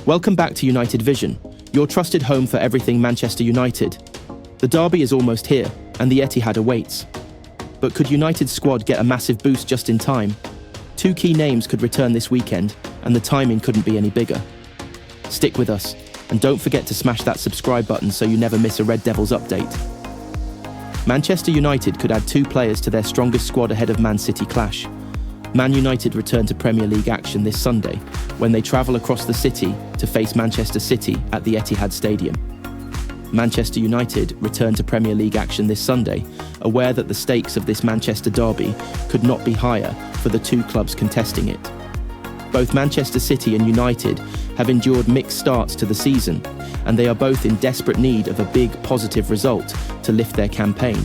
Welcome back to United Vision, your trusted home for everything Manchester United. The derby is almost here, and the Etihad awaits. But could United's squad get a massive boost just in time? Two key names could return this weekend, and the timing couldn't be any bigger. Stick with us, and don't forget to smash that subscribe button so you never miss a Red Devils update. Manchester United could add two players to their strongest squad ahead of Man City clash. Man United return to Premier League action this Sunday when they travel across the city to face Manchester City at the Etihad Stadium. Manchester United return to Premier League action this Sunday, aware that the stakes of this Manchester derby could not be higher for the two clubs contesting it. Both Manchester City and United have endured mixed starts to the season, and they are both in desperate need of a big positive result to lift their campaign.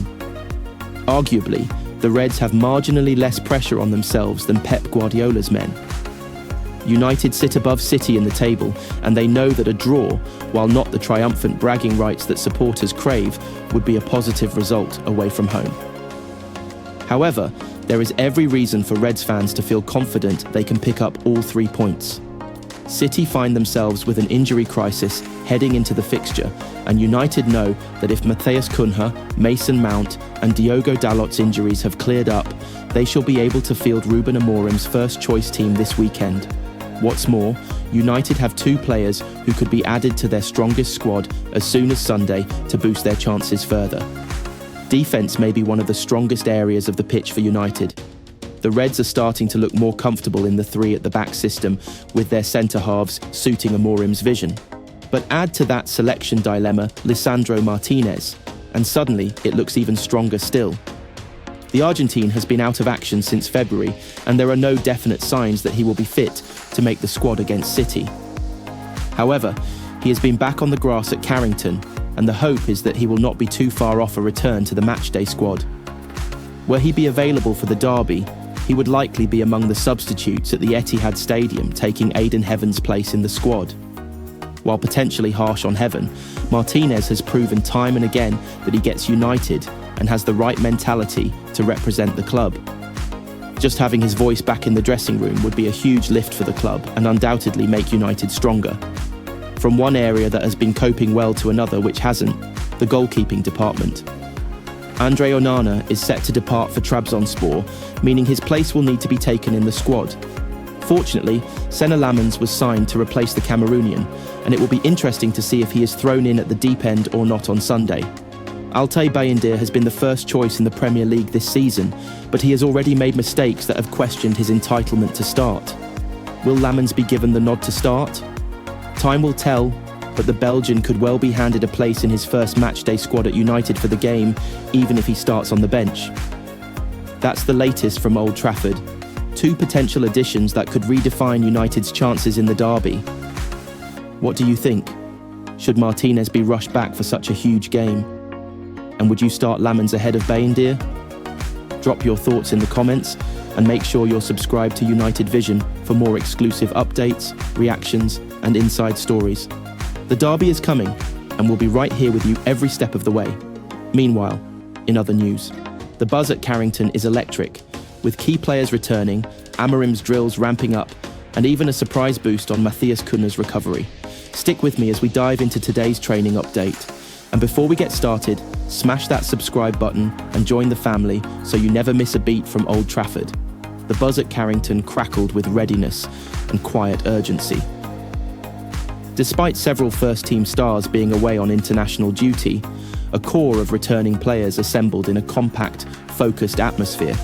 Arguably, the Reds have marginally less pressure on themselves than Pep Guardiola's men. United sit above City in the table, and they know that a draw, while not the triumphant bragging rights that supporters crave, would be a positive result away from home. However, there is every reason for Reds fans to feel confident they can pick up all 3 points. City find themselves with an injury crisis heading into the fixture, and United know that if Matheus Cunha, Mason Mount and Diogo Dalot's injuries have cleared up, they shall be able to field Ruben Amorim's first-choice team this weekend. What's more, United have two players who could be added to their strongest squad as soon as Sunday to boost their chances further. Defence may be one of the strongest areas of the pitch for United. The Reds are starting to look more comfortable in the three-at-the-back system, with their centre-halves suiting Amorim's vision. But add to that selection dilemma Lisandro Martínez, and suddenly it looks even stronger still. The Argentine has been out of action since February, and there are no definite signs that he will be fit to make the squad against City. However, he has been back on the grass at Carrington, and the hope is that he will not be too far off a return to the matchday squad. Were he be available for the derby, he would likely be among the substitutes at the Etihad Stadium, taking Aiden Heaven's place in the squad. While potentially harsh on Heaven, Martinez has proven time and again that he gets United and has the right mentality to represent the club. Just having his voice back in the dressing room would be a huge lift for the club and undoubtedly make United stronger. From one area that has been coping well to another which hasn't, the goalkeeping department. Andre Onana is set to depart for Trabzonspor, meaning his place will need to be taken in the squad. Fortunately, Senne Lammens was signed to replace the Cameroonian, and it will be interesting to see if he is thrown in at the deep end or not on Sunday. Altay Bayindir has been the first choice in the Premier League this season, but he has already made mistakes that have questioned his entitlement to start. Will Lammens be given the nod to start? Time will tell, but the Belgian could well be handed a place in his first matchday squad at United for the game, even if he starts on the bench. That's the latest from Old Trafford. Two potential additions that could redefine United's chances in the derby. What do you think? Should Martinez be rushed back for such a huge game? And would you start Lammens ahead of Bayindir? Drop your thoughts in the comments, and make sure you're subscribed to United Vision for more exclusive updates, reactions and inside stories. The derby is coming, and we'll be right here with you every step of the way. Meanwhile, in other news, the buzz at Carrington is electric, with key players returning, Amorim's drills ramping up, and even a surprise boost on Matheus Cunha's recovery. Stick with me as we dive into today's training update. And before we get started, smash that subscribe button and join the family so you never miss a beat from Old Trafford. The buzz at Carrington crackled with readiness and quiet urgency. Despite several first-team stars being away on international duty, a core of returning players assembled in a compact, focused atmosphere.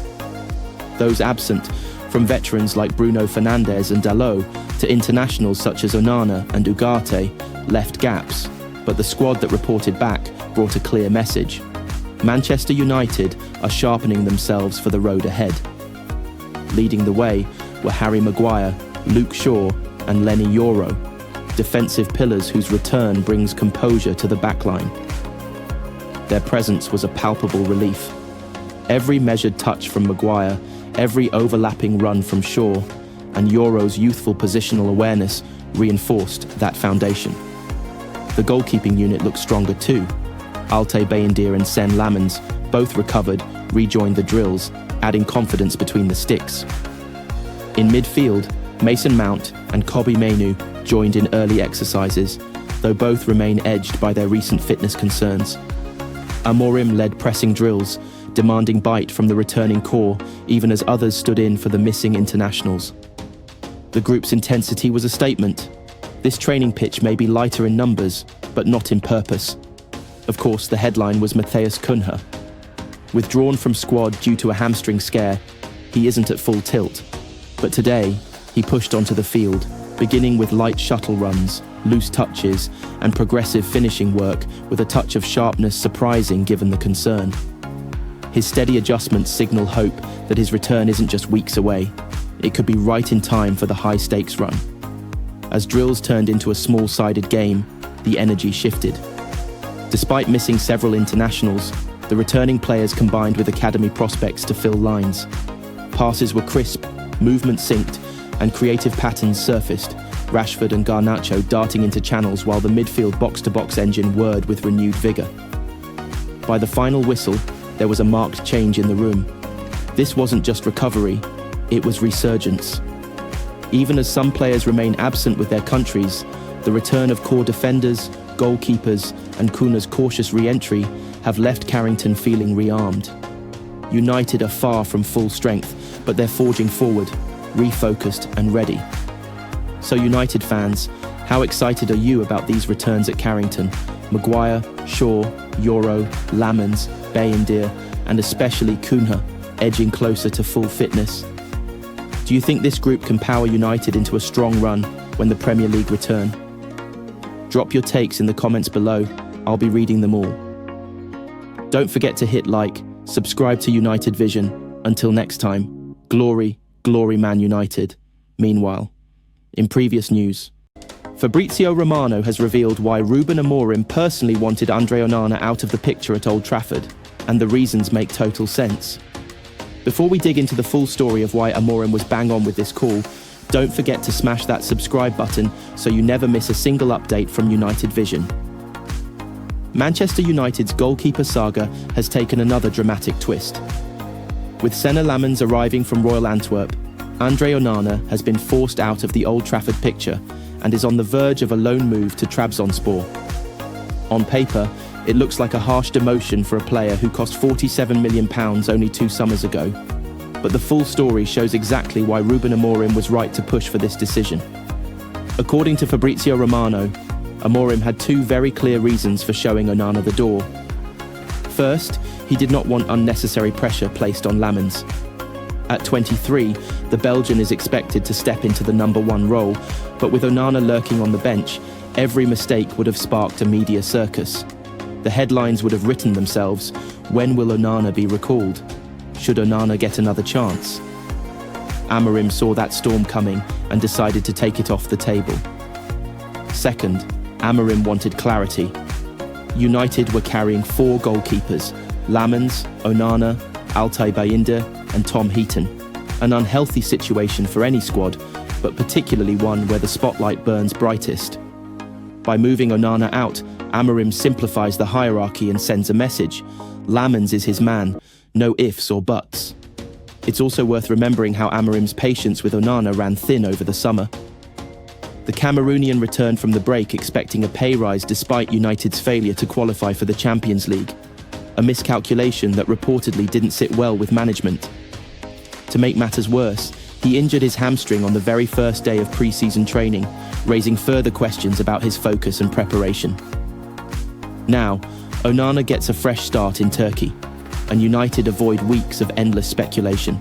Those absent, from veterans like Bruno Fernandes and Dalot to internationals such as Onana and Ugarte, left gaps, but the squad that reported back brought a clear message. Manchester United are sharpening themselves for the road ahead. Leading the way were Harry Maguire, Luke Shaw and Lenny Yoro, defensive pillars whose return brings composure to the backline. Their presence was a palpable relief. Every measured touch from Maguire, every overlapping run from Shaw, and Yoro's youthful positional awareness reinforced that foundation. The goalkeeping unit looked stronger too. Altay Bayindir and Senne Lammens, both recovered, rejoined the drills, adding confidence between the sticks. In midfield, Mason Mount and Kobbie Mainoo joined in early exercises, though both remain edged by their recent fitness concerns. Amorim led pressing drills, demanding bite from the returning core, even as others stood in for the missing internationals. The group's intensity was a statement. This training pitch may be lighter in numbers, but not in purpose. Of course, the headline was Matheus Cunha. Withdrawn from squad due to a hamstring scare, he isn't at full tilt. But today, he pushed onto the field, beginning with light shuttle runs, loose touches, and progressive finishing work with a touch of sharpness surprising given the concern. His steady adjustments signal hope that his return isn't just weeks away. It could be right in time for the high-stakes run. As drills turned into a small-sided game, the energy shifted. Despite missing several internationals, the returning players combined with academy prospects to fill lines. Passes were crisp, movement synced, and creative patterns surfaced, Rashford and Garnacho darting into channels while the midfield box-to-box engine whirred with renewed vigour. By the final whistle, there was a marked change in the room. This wasn't just recovery, it was resurgence. Even as some players remain absent with their countries, the return of core defenders, goalkeepers, and Cunha's cautious re-entry have left Carrington feeling rearmed. United are far from full strength, but they're forging forward, refocused and ready. So United fans, how excited are you about these returns at Carrington? Maguire, Shaw, Euro, Lammens, Bayindir, and especially Cunha, edging closer to full fitness. Do you think this group can power United into a strong run when the Premier League return? Drop your takes in the comments below, I'll be reading them all. Don't forget to hit like, subscribe to United Vision. Until next time, glory, glory Man United. Meanwhile, in previous news, Fabrizio Romano has revealed why Ruben Amorim personally wanted Andre Onana out of the picture at Old Trafford, and the reasons make total sense. Before we dig into the full story of why Amorim was bang on with this call, don't forget to smash that subscribe button so you never miss a single update from United Vision. Manchester United's goalkeeper saga has taken another dramatic twist. With Senne Lammens arriving from Royal Antwerp, Andre Onana has been forced out of the Old Trafford picture and is on the verge of a loan move to Trabzonspor. On paper, it looks like a harsh demotion for a player who cost £47 million only 2 summers ago. But the full story shows exactly why Ruben Amorim was right to push for this decision. According to Fabrizio Romano, Amorim had 2 very clear reasons for showing Onana the door. First, he did not want unnecessary pressure placed on Lammens. At 23, the Belgian is expected to step into the number 1 role, but with Onana lurking on the bench, every mistake would have sparked a media circus. The headlines would have written themselves, "When will Onana be recalled? Should Onana get another chance?" Amorim saw that storm coming and decided to take it off the table. Second, Amorim wanted clarity. United were carrying 4 goalkeepers: Lammens, Onana, Altay Bayindir, and Tom Heaton. An unhealthy situation for any squad, but particularly one where the spotlight burns brightest. By moving Onana out, Amorim simplifies the hierarchy and sends a message. Lammens is his man, no ifs or buts. It's also worth remembering how Amorim's patience with Onana ran thin over the summer. The Cameroonian returned from the break expecting a pay rise despite United's failure to qualify for the Champions League, a miscalculation that reportedly didn't sit well with management. To make matters worse, he injured his hamstring on the very first day of pre-season training, raising further questions about his focus and preparation. Now, Onana gets a fresh start in Turkey, and United avoid weeks of endless speculation.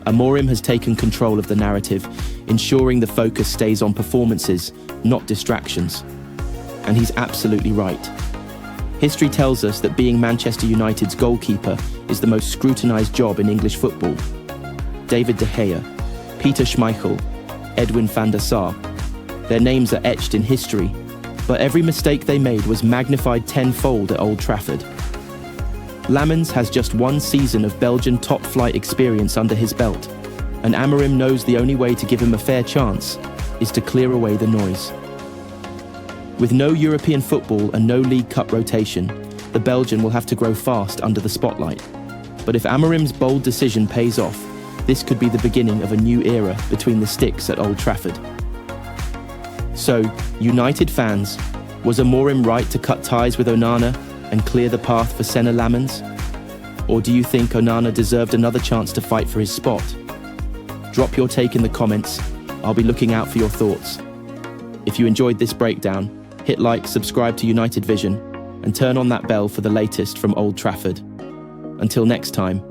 Amorim has taken control of the narrative, ensuring the focus stays on performances, not distractions. And he's absolutely right. History tells us that being Manchester United's goalkeeper is the most scrutinised job in English football. David De Gea, Peter Schmeichel, Edwin van der Sar. Their names are etched in history, but every mistake they made was magnified tenfold at Old Trafford. Lammens has just 1 season of Belgian top-flight experience under his belt, and Amorim knows the only way to give him a fair chance is to clear away the noise. With no European football and no League Cup rotation, the Belgian will have to grow fast under the spotlight. But if Amorim's bold decision pays off, this could be the beginning of a new era between the sticks at Old Trafford. So, United fans, was Amorim right to cut ties with Onana and clear the path for Senne Lammens? Or do you think Onana deserved another chance to fight for his spot? Drop your take in the comments. I'll be looking out for your thoughts. If you enjoyed this breakdown, hit like, subscribe to United Vision, and turn on that bell for the latest from Old Trafford. Until next time,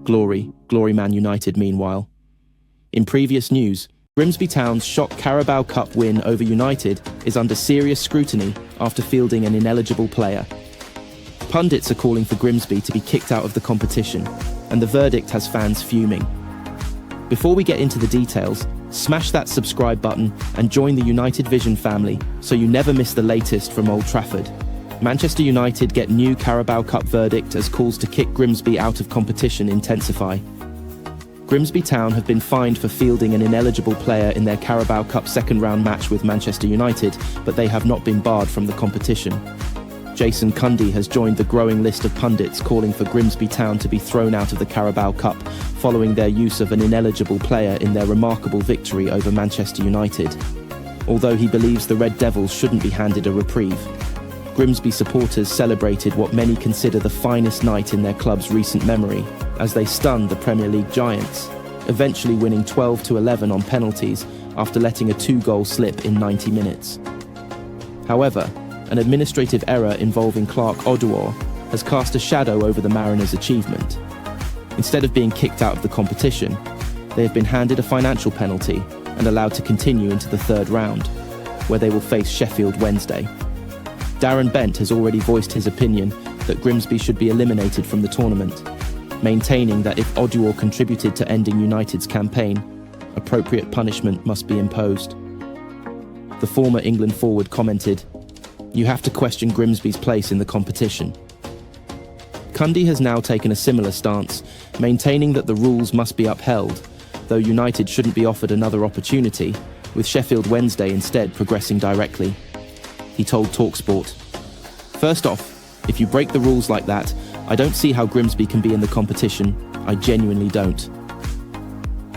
glory Man United meanwhile. In previous news, Grimsby Town's shock Carabao Cup win over United is under serious scrutiny after fielding an ineligible player. Pundits are calling for Grimsby to be kicked out of the competition, and the verdict has fans fuming. Before we get into the details, smash that subscribe button and join the United Vision family so you never miss the latest from Old Trafford. Manchester United get new Carabao Cup verdict as calls to kick Grimsby out of competition intensify. Grimsby Town have been fined for fielding an ineligible player in their Carabao Cup second-round match with Manchester United, but they have not been barred from the competition. Jason Cundy has joined the growing list of pundits calling for Grimsby Town to be thrown out of the Carabao Cup following their use of an ineligible player in their remarkable victory over Manchester United. Although he believes the Red Devils shouldn't be handed a reprieve. Grimsby supporters celebrated what many consider the finest night in their club's recent memory, as they stunned the Premier League giants, eventually winning 12-11 on penalties after letting a 2-goal slip in 90 minutes. However, an administrative error involving Clark Oduor has cast a shadow over the Mariners' achievement. Instead of being kicked out of the competition, they have been handed a financial penalty and allowed to continue into the third round, where they will face Sheffield Wednesday. Darren Bent has already voiced his opinion that Grimsby should be eliminated from the tournament, maintaining that if Oduor contributed to ending United's campaign, appropriate punishment must be imposed. The former England forward commented, "You have to question Grimsby's place in the competition." Cundy has now taken a similar stance, maintaining that the rules must be upheld, though United shouldn't be offered another opportunity, with Sheffield Wednesday instead progressing directly. He told TalkSport, "First off, if you break the rules like that, I don't see how Grimsby can be in the competition. I genuinely don't."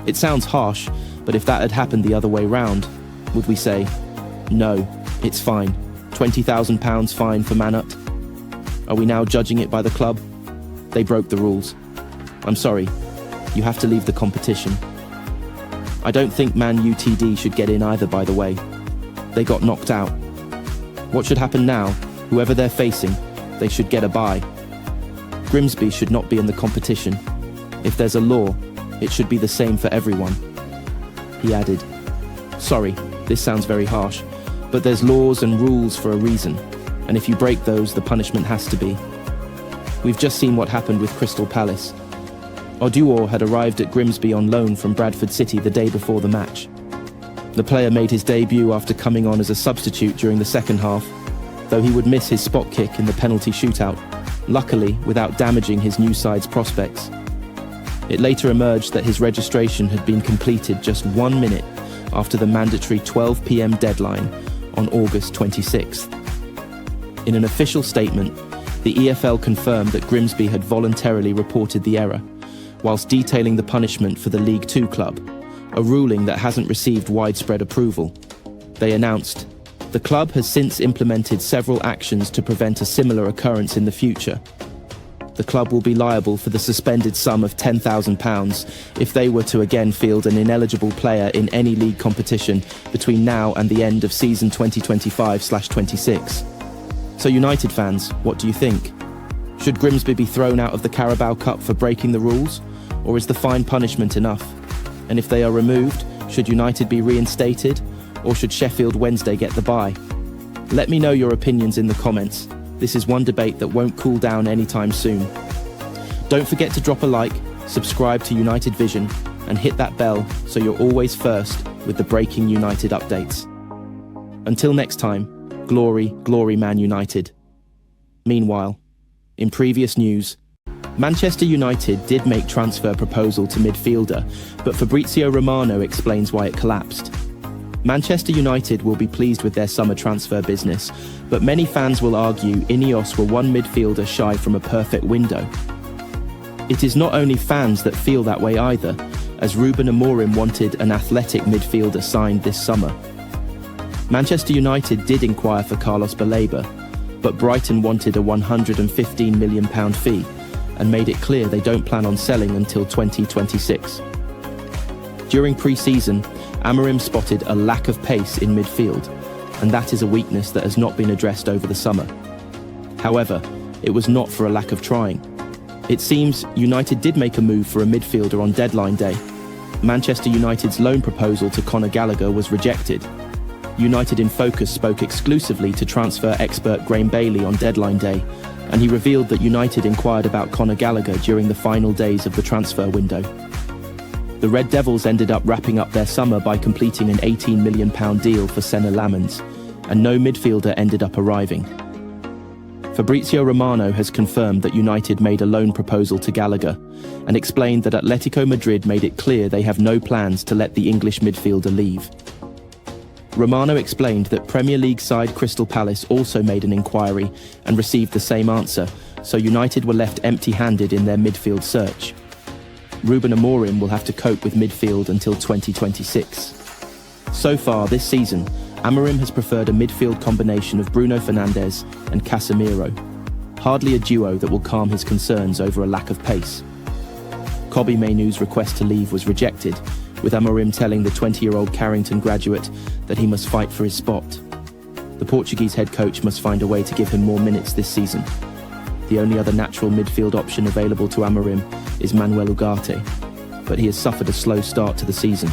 It sounds harsh, but if that had happened the other way round, would we say, "No, it's fine, £20,000 fine for Manut"? Are we now judging it by the club? They broke the rules. I'm sorry, you have to leave the competition. I don't think Man UTD should get in either, by the way. They got knocked out. What should happen now? Whoever they're facing, they should get a bye. Grimsby should not be in the competition. If there's a law, it should be the same for everyone. He added, "Sorry, this sounds very harsh, but there's laws and rules for a reason, and if you break those, the punishment has to be." We've just seen what happened with Crystal Palace. Oduor had arrived at Grimsby on loan from Bradford City the day before the match. The player made his debut after coming on as a substitute during the second half, though he would miss his spot kick in the penalty shootout, luckily without damaging his new side's prospects. It later emerged that his registration had been completed just 1 minute after the mandatory 12 p.m. deadline on August 26th. In an official statement, the EFL confirmed that Grimsby had voluntarily reported the error, whilst detailing the punishment for the League Two club, a ruling that hasn't received widespread approval. They announced, "The club has since implemented several actions to prevent a similar occurrence in the future. The club will be liable for the suspended sum of £10,000 if they were to again field an ineligible player in any league competition between now and the end of season 2025/26. So United fans, what do you think? Should Grimsby be thrown out of the Carabao Cup for breaking the rules, or is the fine punishment enough? And if they are removed, should United be reinstated, or should Sheffield Wednesday get the bye? Let me know your opinions in the comments. This is one debate that won't cool down anytime soon. Don't forget to drop a like, subscribe to United Vision, and hit that bell so you're always first with the breaking United updates. Until next time, glory Man United. Meanwhile, in previous news, Manchester United did make transfer proposal to midfielder, but Fabrizio Romano explains why it collapsed. Manchester United will be pleased with their summer transfer business, but many fans will argue Ineos were one midfielder shy from a perfect window. It is not only fans that feel that way either, as Ruben Amorim wanted an athletic midfielder signed this summer. Manchester United did inquire for Carlos Baleba, but Brighton wanted a £115 million fee and made it clear they don't plan on selling until 2026. During pre-season, Amorim spotted a lack of pace in midfield, and that is a weakness that has not been addressed over the summer. However, it was not for a lack of trying. It seems United did make a move for a midfielder on deadline day. Manchester United's loan proposal to Conor Gallagher was rejected. United in Focus spoke exclusively to transfer expert Graham Bailey on deadline day, and he revealed that United inquired about Conor Gallagher during the final days of the transfer window. The Red Devils ended up wrapping up their summer by completing an £18 million deal for Senne Lammens, and no midfielder ended up arriving. Fabrizio Romano has confirmed that United made a loan proposal to Gallagher and explained that Atletico Madrid made it clear they have no plans to let the English midfielder leave. Romano explained that Premier League side Crystal Palace also made an inquiry and received the same answer, so United were left empty-handed in their midfield search. Ruben Amorim will have to cope with midfield until 2026. So far this season, Amorim has preferred a midfield combination of Bruno Fernandes and Casemiro, hardly a duo that will calm his concerns over a lack of pace. Kobbie Mainoo's request to leave was rejected, with Amorim telling the 20-year-old Carrington graduate that he must fight for his spot. The Portuguese head coach must find a way to give him more minutes this season. The only other natural midfield option available to Amorim is Manuel Ugarte, but he has suffered a slow start to the season.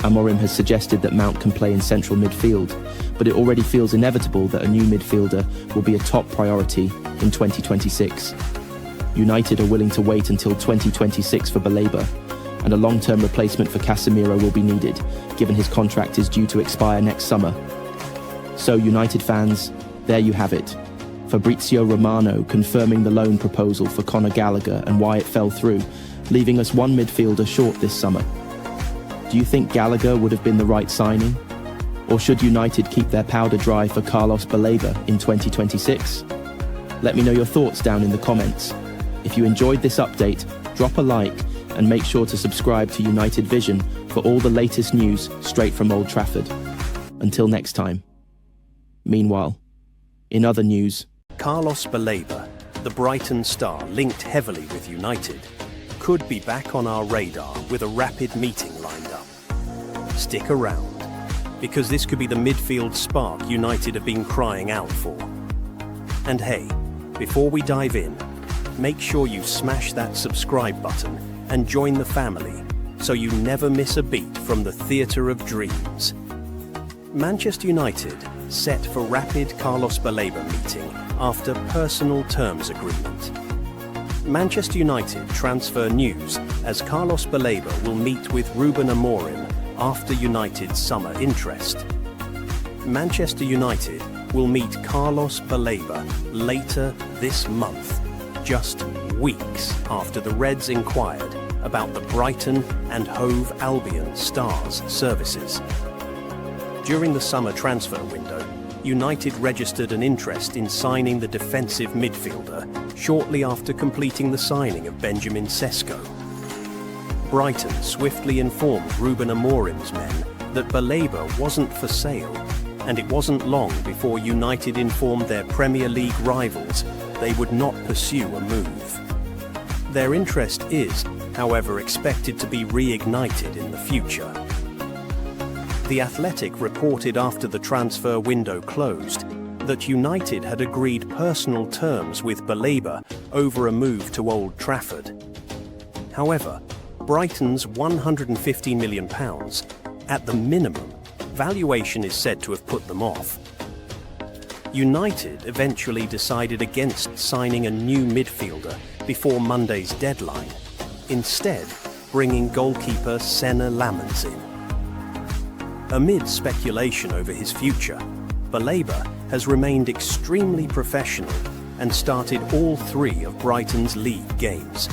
Amorim has suggested that Mount can play in central midfield, but it already feels inevitable that a new midfielder will be a top priority in 2026. United are willing to wait until 2026 for Baleba, and a long-term replacement for Casemiro will be needed, given his contract is due to expire next summer. So, United fans, there you have it. Fabrizio Romano confirming the loan proposal for Conor Gallagher and why it fell through, leaving us one midfielder short this summer. Do you think Gallagher would have been the right signing? Or should United keep their powder dry for Carlos Baleba in 2026? Let me know your thoughts down in the comments. If you enjoyed this update, drop a like and make sure to subscribe to United Vision for all the latest news straight from Old Trafford. Until next time. Meanwhile, in other news, Carlos Baleba, the Brighton star linked heavily with United, could be back on our radar with a rapid meeting lined up. Stick around, because this could be the midfield spark United have been crying out for. And hey, before we dive in, make sure you smash that subscribe button and join the family so you never miss a beat from the theatre of dreams. Manchester United set for rapid Carlos Baleba meeting after personal terms agreement. Manchester United transfer news as Carlos Baleba will meet with Ruben Amorim after United's summer interest. Manchester United will meet Carlos Baleba later this month, just weeks after the Reds inquired about the Brighton and Hove Albion Stars services. During the summer transfer window, United registered an interest in signing the defensive midfielder shortly after completing the signing of Benjamin Sesko. Brighton swiftly informed Ruben Amorim's men that Baleba wasn't for sale, and it wasn't long before United informed their Premier League rivals they would not pursue a move. Their interest is, however, expected to be reignited in the future. The Athletic reported after the transfer window closed that United had agreed personal terms with Baleba over a move to Old Trafford. However, Brighton's £150 million, at the minimum, valuation is said to have put them off. United eventually decided against signing a new midfielder before Monday's deadline, instead bringing goalkeeper Senne Lammens in. Amid speculation over his future, Baleba has remained extremely professional and started all 3 of Brighton's league games.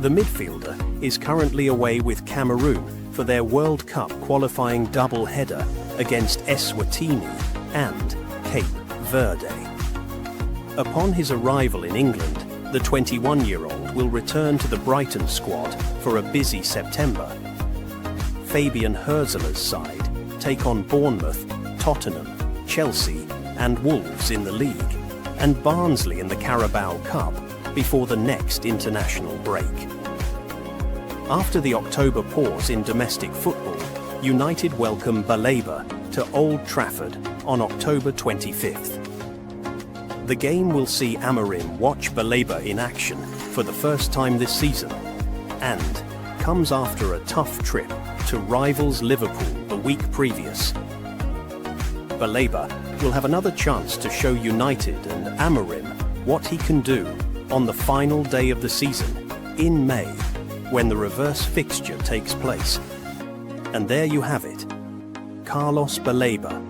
The midfielder is currently away with Cameroon for their World Cup qualifying double-header against Eswatini and Cape Verde. Upon his arrival in England, the 21-year-old will return to the Brighton squad for a busy September. Fabian Hürzeler's side take on Bournemouth, Tottenham, Chelsea and Wolves in the league, and Barnsley in the Carabao Cup before the next international break. After the October pause in domestic football, United welcome Baleba to Old Trafford on October 25th. The game will see Amorim watch Baleba in action for the first time this season, and comes after a tough trip to rivals Liverpool the week previous. Baleba will have another chance to show United and Amorim what he can do on the final day of the season in May, when the reverse fixture takes place. And there you have it. Carlos Baleba,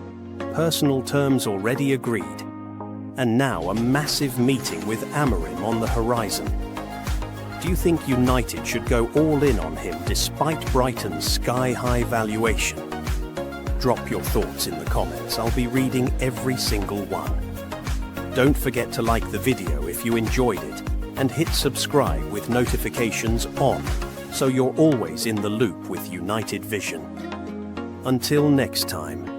personal terms already agreed, and now a massive meeting with Amorim on the horizon. Do you think United should go all in on him despite Brighton's sky-high valuation? Drop your thoughts in the comments. I'll be reading every single one. Don't forget to like the video if you enjoyed it, and hit subscribe with notifications on, so you're always in the loop with United Vision. Until next time.